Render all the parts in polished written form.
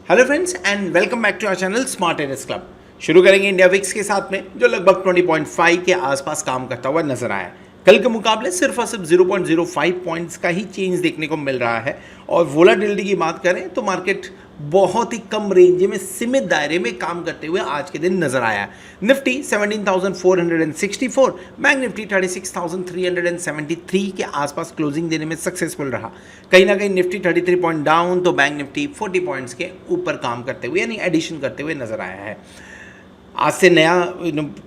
Hello friends and welcome back to our channel smart traders club. शुरू करेंगे India VIX के साथ में जो लगभग 20.5 के आसपास काम करता हुआ नजर आया। कल के मुकाबले सिर्फ और सिर्फ 0.05 पॉइंट्स का ही चेंज देखने को मिल रहा है। और वोलाटिलिटी की बात करें तो मार्केट बहुत ही कम रेंज में सीमित दायरे में काम करते हुए आज के दिन नजर आया। निफ्टी 17,464, बैंक निफ्टी 36,373 के आसपास क्लोजिंग देने में सक्सेसफुल रहा। कहीं ना कहीं निफ्टी 33 पॉइंट डाउन तो बैंक निफ्टी 40 पॉइंट्स के ऊपर काम करते हुए यानी एडिशन करते हुए नजर आया है। आज से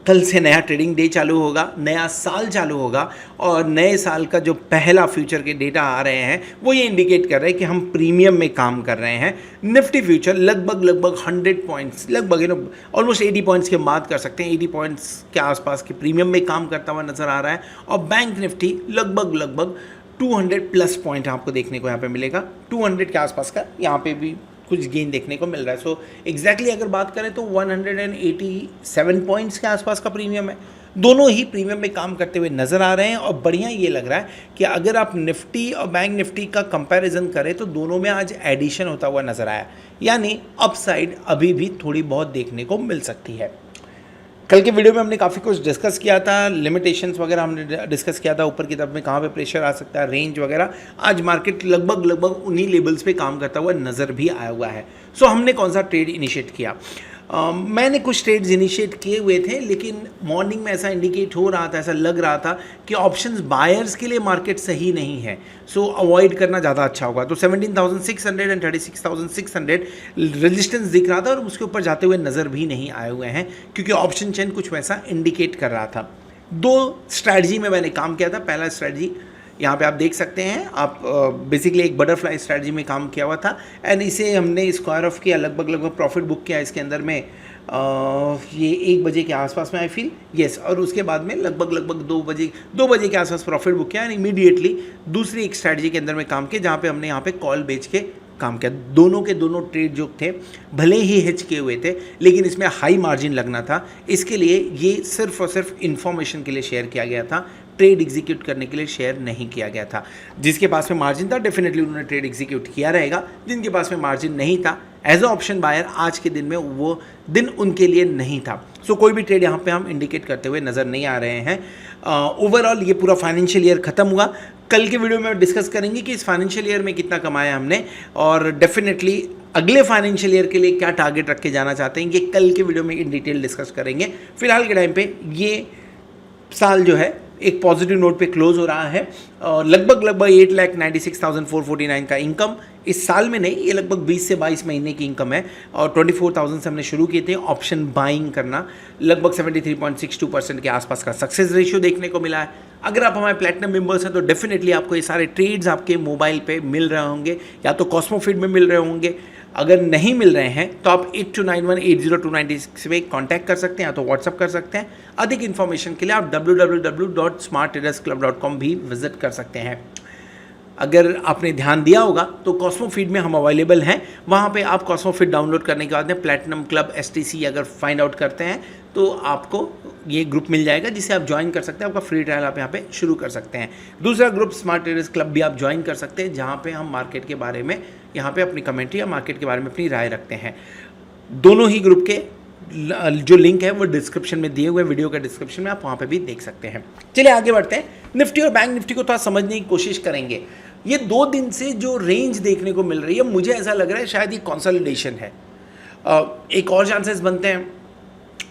कल से नया ट्रेडिंग डे चालू होगा, नया साल चालू होगा और नए साल का जो पहला फ्यूचर के डेटा आ रहे हैं वो ये इंडिकेट कर रहे हैं कि हम प्रीमियम में काम कर रहे हैं। निफ्टी फ्यूचर लगभग 100 पॉइंट्स लगभग ऑलमोस्ट 80 पॉइंट्स की बात कर सकते हैं, 80 पॉइंट्स के आसपास के प्रीमियम में काम करता हुआ नज़र आ रहा है। और बैंक निफ्टी लगभग 200 प्लस पॉइंट आपको देखने को यहाँ पे मिलेगा, 200 के आसपास का यहाँ पे भी कुछ गेन देखने को मिल रहा है। सो एग्जैक्टली अगर बात करें तो 187 पॉइंट्स के आसपास का प्रीमियम है। दोनों ही प्रीमियम में काम करते हुए नज़र आ रहे हैं और बढ़िया ये लग रहा है कि अगर आप निफ्टी और बैंक निफ्टी का कंपैरिजन करें तो दोनों में आज एडिशन होता हुआ नज़र आया, यानी अपसाइड अभी भी थोड़ी बहुत देखने को मिल सकती है। कल के वीडियो में हमने काफ़ी कुछ डिस्कस किया था, लिमिटेशंस वगैरह हमने डिस्कस किया था, ऊपर की तरफ में कहाँ पे प्रेशर आ सकता है, रेंज वगैरह। आज मार्केट लगभग उन्हीं लेवल्स पे काम करता हुआ नज़र भी आया हुआ है। सो हमने कौन सा ट्रेड इनिशिएट किया? मैंने कुछ ट्रेड्स इनिशिएट किए हुए थे, लेकिन मॉर्निंग में ऐसा इंडिकेट हो रहा था, ऐसा लग रहा था कि ऑप्शंस बायर्स के लिए मार्केट सही नहीं है। सो अवॉइड करना ज़्यादा अच्छा होगा। तो 17,600 एंड 36,600 रेजिस्टेंस दिख रहा था और उसके ऊपर जाते हुए नज़र भी नहीं आए हुए हैं क्योंकि ऑप्शन चेन कुछ वैसा इंडिकेट कर रहा था। दो स्ट्रैटेजी में मैंने काम किया था। पहला स्ट्रैटेजी यहाँ पे आप देख सकते हैं, आप बेसिकली एक बटरफ्लाई स्ट्रैटेजी में काम किया हुआ था एंड इसे हमने स्क्वायर ऑफ किया, लगभग प्रॉफिट बुक किया इसके अंदर में ये 1 बजे के आसपास में आई फील यस। और उसके बाद में लगभग 2 बजे के आसपास प्रॉफिट बुक किया एंड इमीडिएटली दूसरी एक स्ट्रैटेजी के अंदर में काम किया जहाँ पे हमने यहाँ पे कॉल बेच के काम किया। दोनों के दोनों ट्रेड जो थे भले ही हेज किए हुए थे लेकिन इसमें हाई मार्जिन लगना था, इसके लिए ये सिर्फ और सिर्फ इन्फॉर्मेशन के लिए शेयर किया गया था, ट्रेड एग्जीक्यूट करने के लिए शेयर नहीं किया गया था। जिसके पास में मार्जिन था डेफिनेटली उन्होंने ट्रेड एग्जीक्यूट किया रहेगा, जिनके पास में मार्जिन नहीं था एज अ ऑप्शन बायर आज के दिन में वो दिन उनके लिए नहीं था। सो कोई भी ट्रेड यहाँ पे हम इंडिकेट करते हुए नज़र नहीं आ रहे हैं। ओवरऑल ये पूरा फाइनेंशियल ईयर ख़त्म हुआ। कल के वीडियो में डिस्कस करेंगे कि इस फाइनेंशियल ईयर में कितना कमाया हमने और डेफिनेटली अगले फाइनेंशियल ईयर के लिए क्या टारगेट रख के जाना चाहते हैं, ये कल के वीडियो में इन डिटेल डिस्कस करेंगे। फिलहाल के टाइम पे ये साल जो है एक पॉजिटिव नोट पे क्लोज हो रहा है और लगभग 8,96,449 का इनकम इस साल में नहीं, ये लगभग 20 से 22 महीने की इनकम है और 24,000 से हमने शुरू किए थे ऑप्शन बाइंग करना। लगभग 73.62% के आसपास का सक्सेस रेशियो देखने को मिला है। अगर आप हमारे प्लैटिनम मेंबर्स हैं तो डेफिनेटली आपको ये सारे ट्रेड्स आपके मोबाइल पे मिल रहे होंगे, या तो कॉस्मोफीड में मिल रहे होंगे। अगर नहीं मिल रहे हैं तो आप 8291802296 पे कांटेक्ट कर सकते हैं या तो व्हाट्सअप कर सकते हैं। अधिक इन्फॉर्मेशन के लिए आप www.smarttradersclub.com भी विजिट कर सकते हैं। अगर आपने ध्यान दिया होगा तो कॉस्मोफीड में हम अवेलेबल हैं, वहाँ पे आप कॉस्मोफीड डाउनलोड करने के बाद में प्लैटिनम क्लब STC अगर फाइंड आउट करते हैं तो आपको ये ग्रुप मिल जाएगा जिसे आप ज्वाइन कर सकते हैं। आपका फ्री ट्रायल आप यहाँ पे शुरू कर सकते हैं। दूसरा ग्रुप स्मार्ट ट्रेडर्स क्लब भी आप ज्वाइन कर सकते हैं जहाँ पे हम मार्केट के बारे में यहाँ पे अपनी कमेंट्री या मार्केट के बारे में अपनी राय रखते हैं। दोनों ही ग्रुप के जो लिंक है वो डिस्क्रिप्शन में दिए हुए वीडियो के डिस्क्रिप्शन में आप वहाँ पे भी देख सकते हैं। चलिए आगे बढ़ते हैं, निफ्टी और बैंक निफ्टी को थोड़ा समझने की कोशिश करेंगे। ये 2 दिन से जो रेंज देखने को मिल रही है मुझे ऐसा लग रहा है शायद ये कंसोलिडेशन है। एक और चांसेस बनते हैं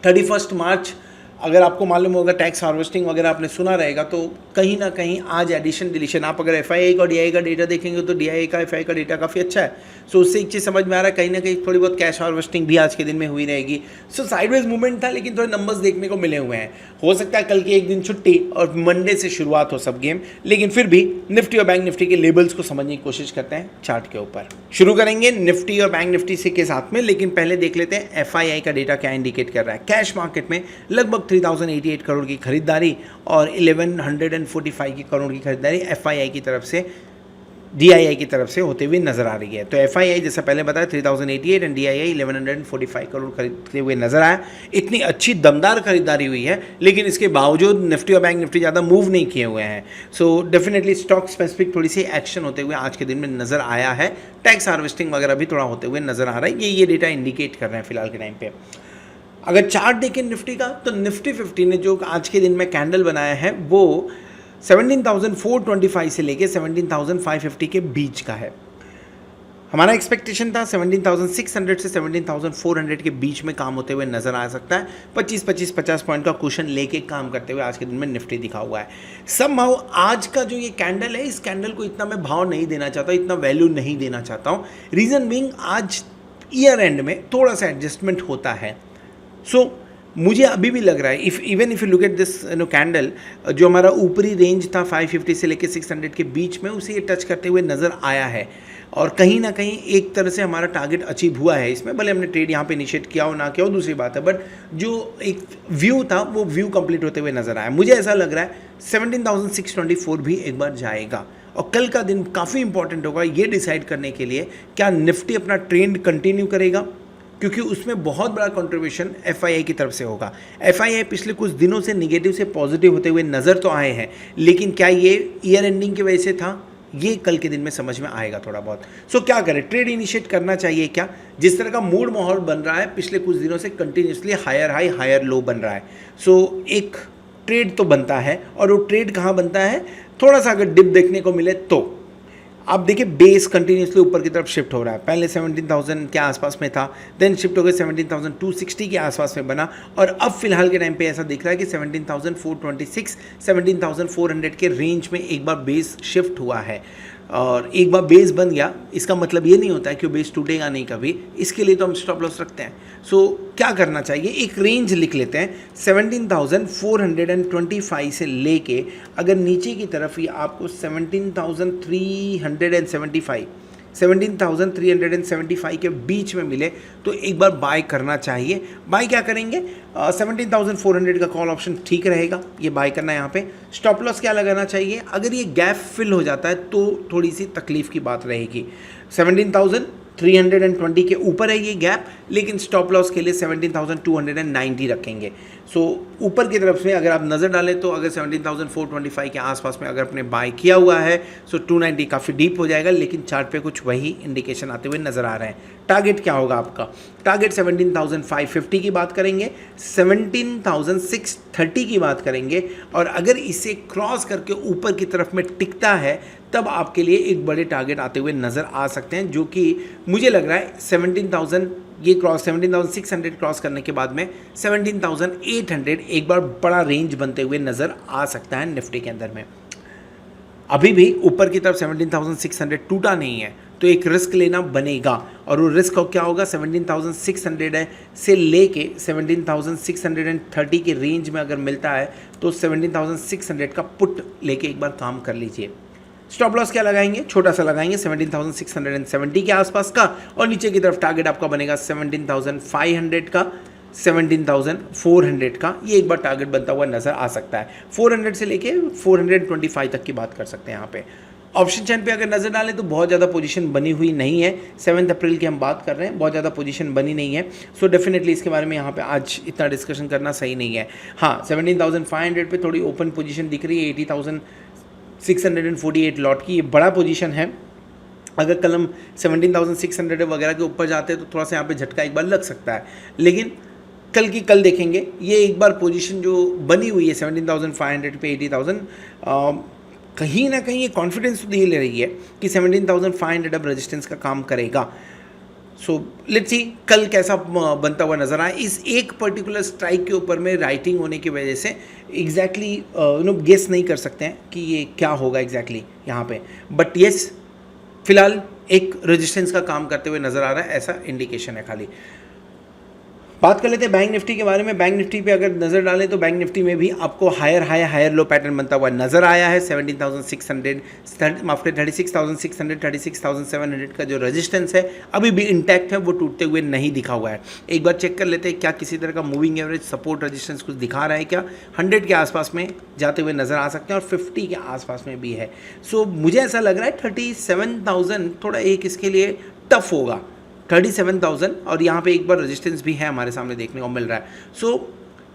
31 मार्च, अगर आपको मालूम होगा टैक्स हार्वेस्टिंग वगैरह आपने सुना रहेगा तो कहीं ना कहीं आज एडिशन डिलीशन, आप अगर FII का DII का डेटा देखेंगे तो DII का FII का डेटा काफ़ी अच्छा है। सो उससे एक चीज़ समझ में आ रहा है कहीं ना कहीं थोड़ी बहुत कैश हार्वेस्टिंग भी आज के दिन में हुई रहेगी। सो साइडवेज मूवमेंट था लेकिन थोड़े नंबर्स देखने को मिले हुए हैं। हो सकता है कल के एक दिन छुट्टी और मंडे से शुरुआत हो सब गेम, लेकिन फिर भी निफ्टी और बैंक निफ्टी के लेवल्स को समझने की कोशिश करते हैं चार्ट के ऊपर। शुरू करेंगे निफ्टी और बैंक निफ्टी से के साथ में, लेकिन पहले देख लेते हैं FII का डेटा क्या इंडिकेट कर रहा है। कैश मार्केट में लगभग 3,088 करोड़ की खरीदारी और 1,145 की करोड़ की खरीदारी FII की तरफ से DII की तरफ से होते हुए नजर आ रही है। तो FII जैसा पहले बताया 3088 एंड DII 1145 करोड़ खरीदते हुए नजर आया। इतनी अच्छी दमदार खरीदारी हुई है, लेकिन इसके बावजूद निफ्टी और बैंक निफ्टी ज़्यादा मूव नहीं किए हुए हैं। सो डेफिनेटली स्टॉक स्पेसिफिक थोड़ी सी एक्शन होते हुए आज के दिन में नजर आया है। टैक्स हार्वेस्टिंग वगैरह भी थोड़ा होते हुए नजर आ रहा है। ये डेटा इंडिकेट कर रहे हैं फिलहाल के टाइम पे। अगर चार्ट देखें निफ्टी का, तो निफ्टी 50 ने जो आज के दिन में कैंडल बनाया है वो 17,425 से लेके 17,550 के बीच का है। हमारा एक्सपेक्टेशन था 17,600 से 17,400 के बीच में काम होते हुए नजर आ सकता है। 25-50 पॉइंट का कुशन लेके काम करते हुए आज के दिन में निफ्टी दिखा हुआ है। समहाउ आज का जो ये कैंडल है, इस कैंडल को इतना मैं भाव नहीं देना चाहता, इतना वैल्यू नहीं देना चाहता हूँ। रीजन बीइंग आज ईयर एंड में थोड़ा सा एडजस्टमेंट होता है। सो मुझे अभी भी लग रहा है even if you look at this candle, जो हमारा ऊपरी रेंज था 550 से लेके 600 के बीच में, उसे ये टच करते हुए नज़र आया है। और कहीं ना कहीं एक तरह से हमारा टारगेट अचीव हुआ है इसमें। भले हमने ट्रेड यहाँ पे इनिशिएट किया हो ना किया हो दूसरी बात है, बट जो एक व्यू था वो व्यू कंप्लीट होते हुए नज़र आया। मुझे ऐसा लग रहा है 17,624 भी एक बार जाएगा। और कल का दिन काफ़ी इंपॉर्टेंट होगा ये डिसाइड करने के लिए, क्या निफ्टी अपना ट्रेंड कंटिन्यू करेगा, क्योंकि उसमें बहुत बड़ा कंट्रीब्यूशन FII की तरफ से होगा। FII पिछले कुछ दिनों से निगेटिव से पॉजिटिव होते हुए नज़र तो आए हैं, लेकिन क्या ये ईयर एंडिंग की वजह से था, ये कल के दिन में समझ में आएगा थोड़ा बहुत। सो क्या करें, ट्रेड इनिशिएट करना चाहिए क्या? जिस तरह का मूड माहौल बन रहा है पिछले कुछ दिनों से, continuously higher high higher low बन रहा है। सो एक ट्रेड तो बनता है, और वो ट्रेड कहाँ बनता है, थोड़ा सा अगर डिप देखने को मिले तो आप देखिए बेस कंटिन्यूसली ऊपर की तरफ शिफ्ट हो रहा है। पहले 17,000 के आसपास में था, देन शिफ्ट हो गए 17,260 के आसपास में बना, और अब फिलहाल के टाइम पे ऐसा दिख रहा है कि 17,426 17,400 के रेंज में एक बार बेस शिफ्ट हुआ है। और एक बार बेस बन गया, इसका मतलब ये नहीं होता है कि वो बेस टूटेगा नहीं कभी, इसके लिए तो हम स्टॉप लॉस रखते हैं। सो क्या करना चाहिए, एक रेंज लिख लेते हैं 17,425 से लेके अगर नीचे की तरफ ही आपको 17,375 के बीच में मिले तो एक बार बाय करना चाहिए। बाय क्या करेंगे, 17,400 का कॉल ऑप्शन ठीक रहेगा, ये बाय करना है। यहाँ पे स्टॉप लॉस क्या लगाना चाहिए, अगर ये गैप फिल हो जाता है तो थोड़ी सी तकलीफ की बात रहेगी। 17,320 के ऊपर है ये गैप, लेकिन स्टॉप लॉस के लिए 17,290 रखेंगे। सो ऊपर की तरफ से अगर आप नज़र डालें तो अगर 17,425 के आसपास में अगर आपने बाय किया हुआ है, सो 290 काफ़ी डीप हो जाएगा, लेकिन चार्ट पे कुछ वही इंडिकेशन आते हुए नज़र आ रहे हैं। टारगेट क्या होगा आपका, टारगेट 17,550 की बात करेंगे, 17,630 की बात करेंगे, और अगर इसे क्रॉस करके ऊपर की तरफ में टिकता है तब आपके लिए एक बड़े टारगेट आते हुए नज़र आ सकते हैं, जो कि मुझे लग रहा है 17,000 ये क्रॉस 17,600 क्रॉस करने के बाद में 17,800 एक बार बड़ा रेंज बनते हुए नज़र आ सकता है निफ्टी के अंदर में। अभी भी ऊपर की तरफ 17,600 टूटा नहीं है, तो एक रिस्क लेना बनेगा, और वो रिस्क क्या होगा, 17,600 से लेके 17,630 के रेंज में अगर मिलता है तो 17,600 का पुट लेके एक बार काम कर लीजिए। स्टॉप लॉस क्या लगाएंगे, छोटा सा लगाएंगे 17,670 के आसपास का, और नीचे की तरफ टारगेट आपका बनेगा 17,500 का, 17,400 का। ये एक बार टारगेट बनता हुआ नज़र आ सकता है। 400 से लेके 425 तक की बात कर सकते हैं। यहाँ पे ऑप्शन चैन पे अगर नज़र डालें तो बहुत ज़्यादा पोजीशन बनी हुई नहीं है। 7 अप्रैल की हम बात कर रहे हैं, बहुत ज़्यादा पोजीशन बनी नहीं है। सो डेफिनेटली इसके बारे में यहाँ पे आज इतना डिस्कशन करना सही नहीं है। हाँ, 17,500 पे थोड़ी ओपन पोजीशन दिख रही है, 80,648 लॉट की, ये बड़ा पोजीशन है। अगर कल हम 17,600 वगैरह के ऊपर जाते हैं तो थोड़ा सा यहाँ पे झटका एक बार लग सकता है, लेकिन कल की कल देखेंगे। ये एक बार पोजीशन जो बनी हुई है 17,500 पे 80,000, कहीं ना कहीं ये कॉन्फिडेंस तो दे ले रही है कि 17,500 अब रेजिस्टेंस का काम करेगा। सो लेट्स सी कल कैसा बनता हुआ नज़र आए। इस एक पर्टिकुलर स्ट्राइक के ऊपर में राइटिंग होने की वजह से एग्जैक्टली गेस नहीं कर सकते हैं कि ये क्या होगा एग्जैक्टली यहाँ पे, बट येस फिलहाल एक रेजिस्टेंस का काम करते हुए नज़र आ रहा है, ऐसा इंडिकेशन है खाली। बात कर लेते हैं बैंक निफ्टी के बारे में। बैंक निफ्टी पे अगर नज़र डालें तो बैंक निफ्टी में भी आपको higher high higher low pattern बनता हुआ नज़र आया है। 17,600 माफ करें 36,600 36,700 का जो रेजिस्टेंस है अभी भी इंटैक्ट है, वो टूटते हुए नहीं दिखा हुआ है। एक बार चेक कर लेते हैं क्या किसी तरह का मूविंग एवरेज सपोर्ट रेजिस्टेंस कुछ दिखा रहा है क्या। 100 के आसपास में जाते हुए नज़र आ सकते हैं और 50 के आसपास में भी है। सो मुझे ऐसा लग रहा है 37,000 थोड़ा एक इसके लिए टफ होगा, 37,000 और यहाँ पे एक बार रेजिस्टेंस भी है हमारे सामने देखने को मिल रहा है। सो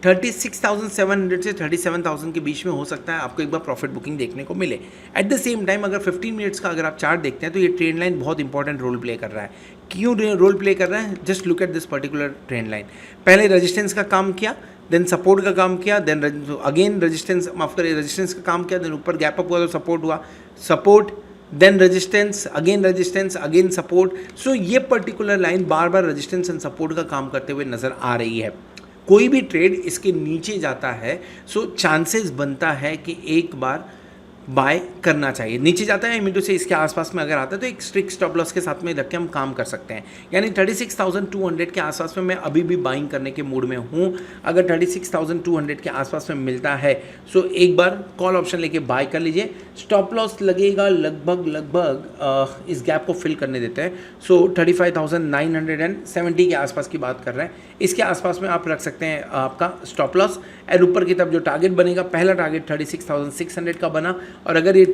36,700 से 37,000 के बीच में हो सकता है आपको एक बार प्रॉफिट बुकिंग देखने को मिले। एट द सेम टाइम अगर 15 मिनट्स का अगर आप चार्ट देखते हैं तो ये ट्रेंड लाइन बहुत इंपॉर्टेंट रोल प्ले कर रहा है। क्यों रोल प्ले कर रहा है? Just look at this particular trend line. पहले रेजिस्टेंस का काम किया, देन सपोर्ट का काम किया, देन अगेन रेजिस्टेंस, माफ करिए रेजिस्टेंस का काम किया, देन ऊपर गैप अप हुआ तो सपोर्ट हुआ, support then resistance again support. So ये पर्टिकुलर लाइन बार बार रेजिस्टेंस एंड सपोर्ट का काम करते हुए नज़र आ रही है। कोई भी ट्रेड इसके नीचे जाता है सो चांसेस बनता है कि एक बार बाय करना चाहिए। नीचे जाता है मिनटों से इसके आसपास में अगर आता है तो एक स्ट्रिक्ट स्टॉप लॉस के साथ में रख के हम काम कर सकते हैं। यानी 36,200 के आसपास में मैं अभी भी बाइंग करने के मूड में हूँ। अगर 36,200 के आसपास में मिलता है सो एक बार कॉल ऑप्शन लेके बाय कर लीजिए। स्टॉप लॉस लगेगा लगभग इस गैप को फिल करने देते हैं। सो 35,970 के आसपास की बात कर रहे हैं, इसके आसपास में आप रख सकते हैं आपका स्टॉप लॉस। और ऊपर की तरफ जो टारगेट बनेगा, पहला टारगेट 36,600 का बना और अगर ये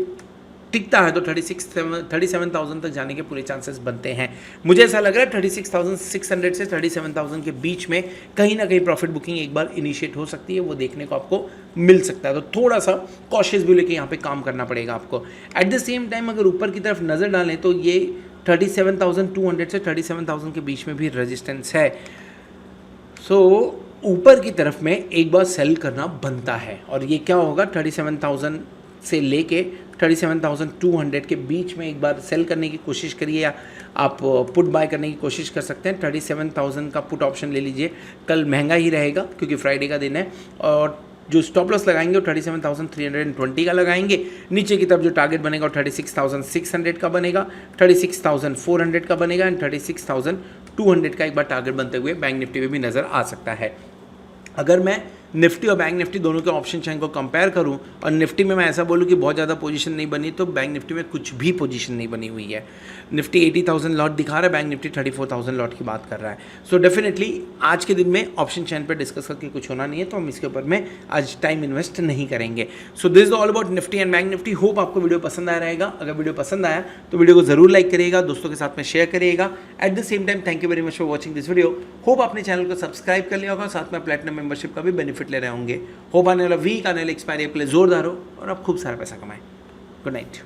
टिकता है तो 37,000 तक जाने के पूरे चांसेस बनते हैं। मुझे ऐसा लग रहा है 36,600 से 37,000 के बीच में कहीं ना कहीं प्रॉफिट बुकिंग एक बार इनिशिएट हो सकती है, वो देखने को आपको मिल सकता है। तो थोड़ा सा कॉशियस भी लेके यहाँ पे काम करना पड़ेगा आपको। एट द सेम टाइम अगर ऊपर की तरफ नज़र डालें तो ये 37,200 से 37,000 के बीच में भी रेजिस्टेंस है। सो ऊपर की तरफ में एक बार सेल करना बनता है और ये क्या होगा 37,000 से लेके 37,200 के बीच में एक बार सेल करने की कोशिश करिए या आप पुट बाय करने की कोशिश कर सकते हैं। 37,000 का पुट ऑप्शन ले लीजिए, कल महंगा ही रहेगा क्योंकि फ्राइडे का दिन है। और जो स्टॉप लॉस लगाएंगे वो 37,320 का लगाएंगे। नीचे की तरफ जो टारगेट बनेगा वो 36,600 का बनेगा, 36,400 का बनेगा एंड 36,200 का एक बार टारगेट बनते हुए बैंक निफ्टी में भी नज़र आ सकता है। अगर मैं निफ्टी और बैंक निफ्टी दोनों के ऑप्शन चेन को कंपेयर करूं और निफ्टी में मैं ऐसा बोलूं कि बहुत ज़्यादा पोजीशन नहीं बनी, तो बैंक निफ्टी में कुछ भी पोजीशन नहीं बनी हुई है। निफ्टी 80,000 लॉट दिखा रहा है, बैंक निफ्टी 34,000 लॉट की बात कर रहा है। सो डेफिनेटली आज के दिन में ऑप्शन चेन पर डिस्कस करके कुछ होना नहीं है, तो हम इसके ऊपर में आज टाइम इन्वेस्ट नहीं करेंगे। So this is all about Nifty and bank Nifty. Hope आपको वीडियो पसंद आया रहेगा। अगर वीडियो पसंद आया तो वीडियो को जरूर लाइक करिएगा, दोस्तों के साथ में शेयर करिएगा। At the same time thank you very much for watching this video. Hope आपने चैनल को सब्सक्राइब कर लिया होगा, साथ में प्लेटिनम मेंबरशिप का भी बेनिफिट ले रहे होंगे। होप आने वाला वीक आने वाला एक्सपायरी आपके लिए जोरदार हो और आप खूब सारा पैसा कमाएं। Good night.